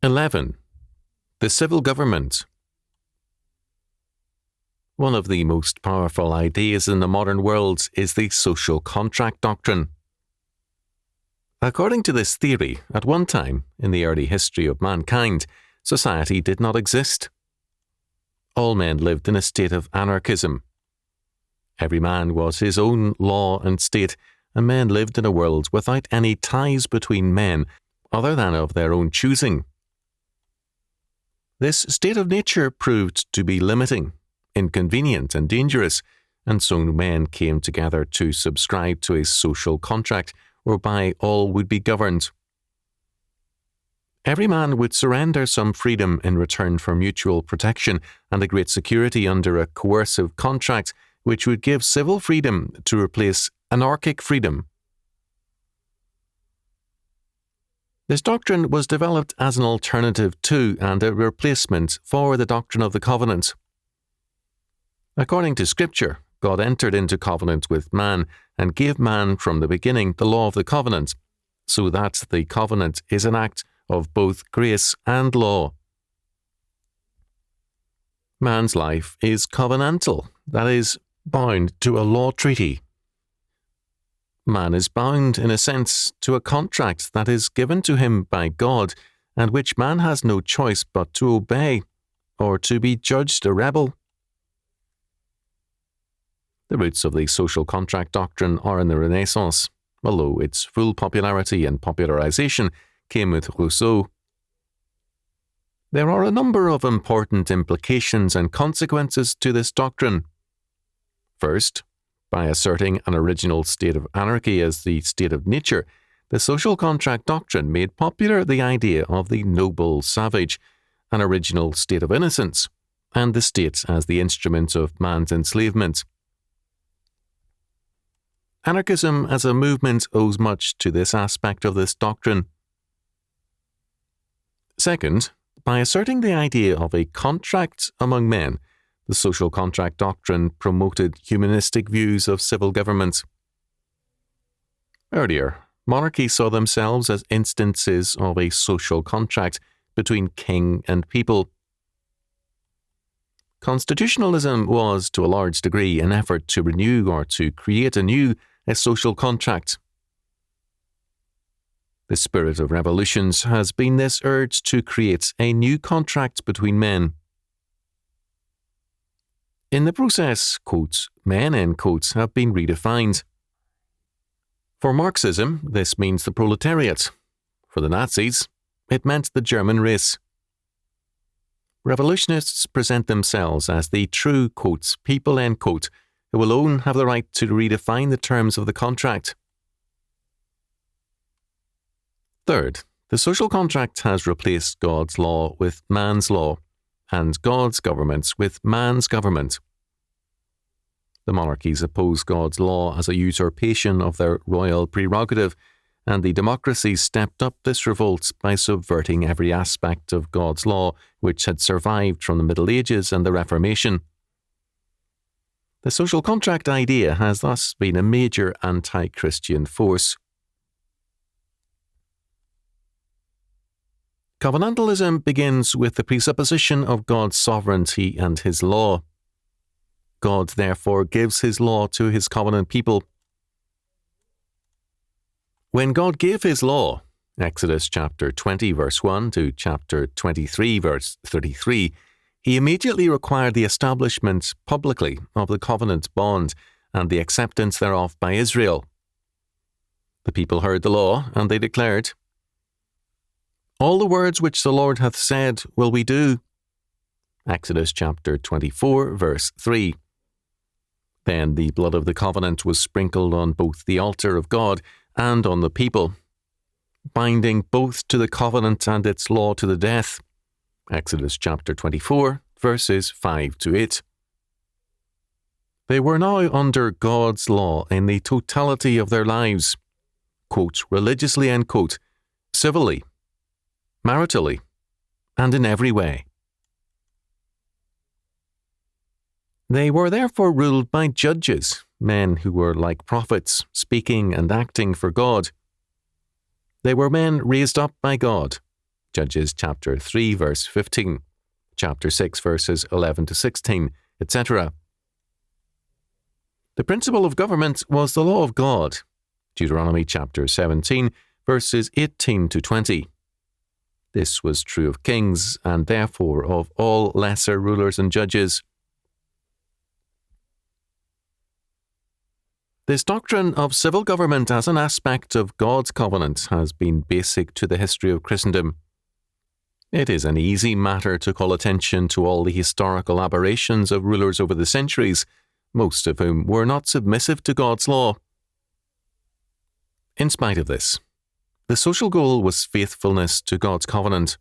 11. The civil government. One of the most powerful ideas in the modern world is the social contract doctrine. According to this theory, at one time in the early history of mankind, society did not exist. All men lived in a state of anarchism. Every man was his own law and state, and men lived in a world without any ties between men other than of their own choosing. This state of nature proved to be limiting, inconvenient and dangerous, and so men came together to subscribe to a social contract whereby all would be governed. Every man would surrender some freedom in return for mutual protection and a great security under a coercive contract which would give civil freedom to replace anarchic freedom. This doctrine was developed as an alternative to and a replacement for the doctrine of the covenant. According to Scripture, God entered into covenant with man and gave man from the beginning the law of the covenant, so that the covenant is an act of both grace and law. Man's life is covenantal, that is, bound to a law treaty. Man is bound, in a sense, to a contract that is given to him by God and which man has no choice but to obey, or to be judged a rebel. The roots of the social contract doctrine are in the Renaissance, although its full popularity and popularization came with Rousseau. There are a number of important implications and consequences to this doctrine. First, by asserting an original state of anarchy as the state of nature, the social contract doctrine made popular the idea of the noble savage, an original state of innocence, and the state as the instrument of man's enslavement. Anarchism as a movement owes much to this aspect of this doctrine. Second, by asserting the idea of a contract among men, the social contract doctrine promoted humanistic views of civil government. Earlier, monarchies saw themselves as instances of a social contract between king and people. Constitutionalism was, to a large degree, an effort to renew or to create anew a social contract. The spirit of revolutions has been this urge to create a new contract between men. In the process, quotes, men, end quotes, have been redefined. For Marxism, this means the proletariat. For the Nazis, it meant the German race. Revolutionists present themselves as the true, quotes, people, end quote, who alone have the right to redefine the terms of the contract. Third, the social contract has replaced God's law with man's law, and God's governments with man's government. The monarchies oppose God's law as a usurpation of their royal prerogative, and the democracies stepped up this revolt by subverting every aspect of God's law which had survived from the Middle Ages and the Reformation. The social contract idea has thus been a major anti-Christian force. Covenantalism begins with the presupposition of God's sovereignty and His law. God therefore gives His law to His covenant people. When God gave His law, Exodus chapter 20 verse 1 to chapter 23 verse 33, He immediately required the establishment publicly of the covenant bond and the acceptance thereof by Israel. The people heard the law, and they declared, "All the words which the Lord hath said will we do." Exodus chapter 24, verse 3. Then the blood of the covenant was sprinkled on both the altar of God and on the people, binding both to the covenant and its law to the death. Exodus chapter 24, verses 5 to 8. They were now under God's law in the totality of their lives, quote, religiously, end quote, civilly, maritally, and in every way. They were therefore ruled by judges, men who were like prophets, speaking and acting for God. They were men raised up by God, Judges chapter 3 verse 15, chapter 6 verses 11 to 16, etc. The principle of government was the law of God, Deuteronomy chapter 17 verses 18 to 20. This was true of kings and therefore of all lesser rulers and judges. This doctrine of civil government as an aspect of God's covenant has been basic to the history of Christendom. It is an easy matter to call attention to all the historical aberrations of rulers over the centuries, most of whom were not submissive to God's law. In spite of this, the social goal was faithfulness to God's covenant.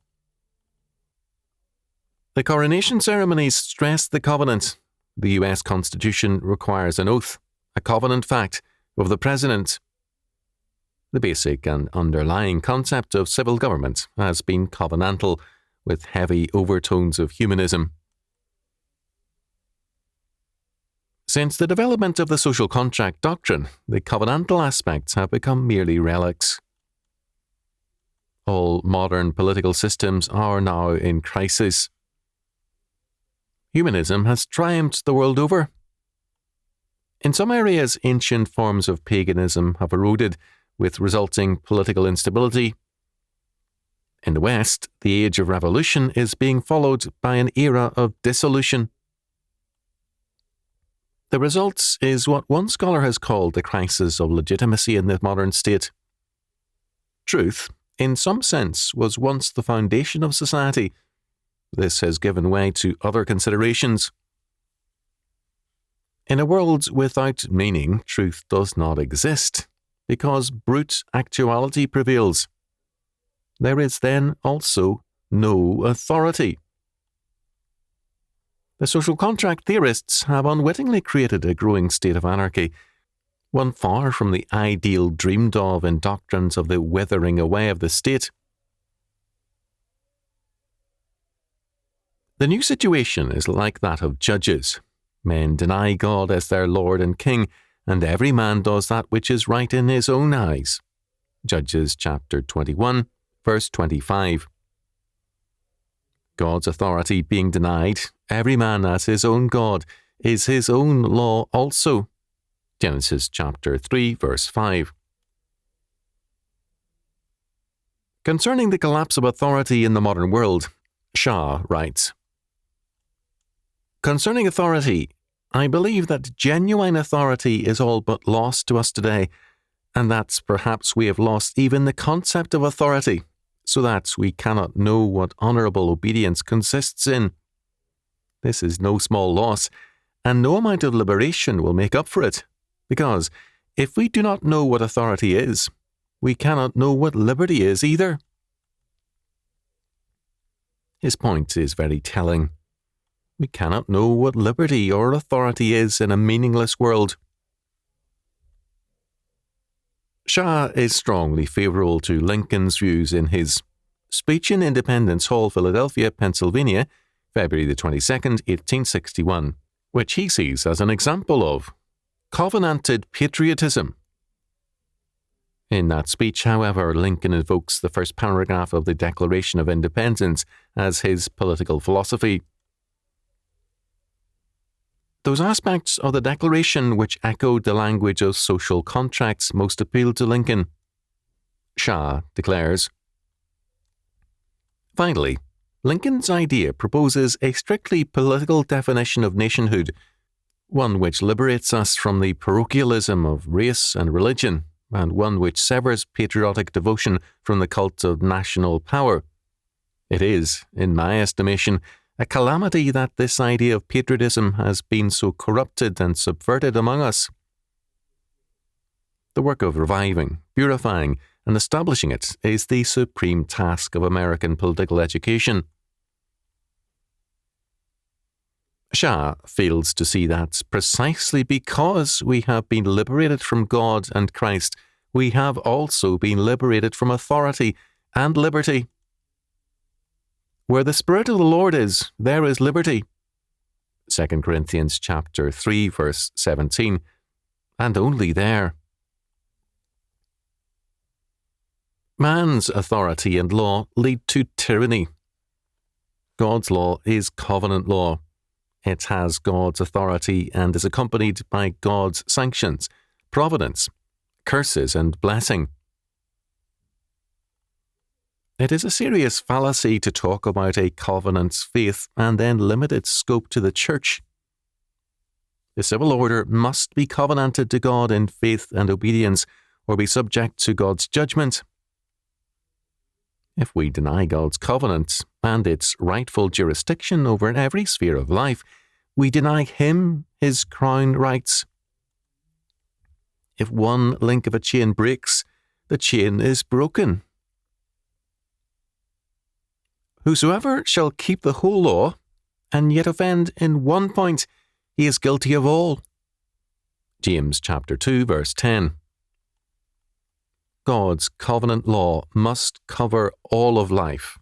The coronation ceremonies stressed the covenant. The U.S. Constitution requires an oath, a covenant fact, of the President. The basic and underlying concept of civil government has been covenantal, with heavy overtones of humanism. Since the development of the social contract doctrine, the covenantal aspects have become merely relics. All modern political systems are now in crisis. Humanism has triumphed the world over. In some areas, ancient forms of paganism have eroded, with resulting political instability. In the West, the age of revolution is being followed by an era of dissolution. The result is what one scholar has called the crisis of legitimacy in the modern state. Truth, in some sense, was once the foundation of society. This has given way to other considerations. In a world without meaning, truth does not exist, because brute actuality prevails. There is then also no authority. The social contract theorists have unwittingly created a growing state of anarchy, one far from the ideal dreamed of in doctrines of the withering away of the state. The new situation is like that of judges. Men deny God as their Lord and King, and every man does that which is right in his own eyes. Judges chapter 21, verse 25. God's authority being denied, every man as his own God is his own law also. Genesis chapter 3, verse 5. Concerning the collapse of authority in the modern world, Shaw writes, "Concerning authority, I believe that genuine authority is all but lost to us today, and that perhaps we have lost even the concept of authority, so that we cannot know what honourable obedience consists in. This is no small loss, and no amount of liberation will make up for it, because if we do not know what authority is, we cannot know what liberty is either." His point is very telling. We cannot know what liberty or authority is in a meaningless world. Shaw is strongly favourable to Lincoln's views in his speech in Independence Hall, Philadelphia, Pennsylvania, February the 22nd, 1861, which he sees as an example of covenanted patriotism. In that speech, however, Lincoln invokes the first paragraph of the Declaration of Independence as his political philosophy. Those aspects of the Declaration which echoed the language of social contracts most appealed to Lincoln. Shaw declares, "Finally, Lincoln's idea proposes a strictly political definition of nationhood, one which liberates us from the parochialism of race and religion, and one which severs patriotic devotion from the cult of national power. It is, in my estimation, a calamity that this idea of patriotism has been so corrupted and subverted among us. The work of reviving, purifying, and establishing it is the supreme task of American political education." Shaw fails to see that precisely because we have been liberated from God and Christ, we have also been liberated from authority and liberty. Where the Spirit of the Lord is, there is liberty. 2 Corinthians chapter 3, verse 17, and only there. Man's authority and law lead to tyranny. God's law is covenant law. It has God's authority and is accompanied by God's sanctions, providence, curses, and blessing. It is a serious fallacy to talk about a covenant's faith and then limit its scope to the church. The civil order must be covenanted to God in faith and obedience, or be subject to God's judgment. If we deny God's covenant and its rightful jurisdiction over every sphere of life, we deny Him His crown rights. If one link of a chain breaks, the chain is broken. Whosoever shall keep the whole law, and yet offend in one point, he is guilty of all. James chapter 2, verse 10. God's covenant law must cover all of life.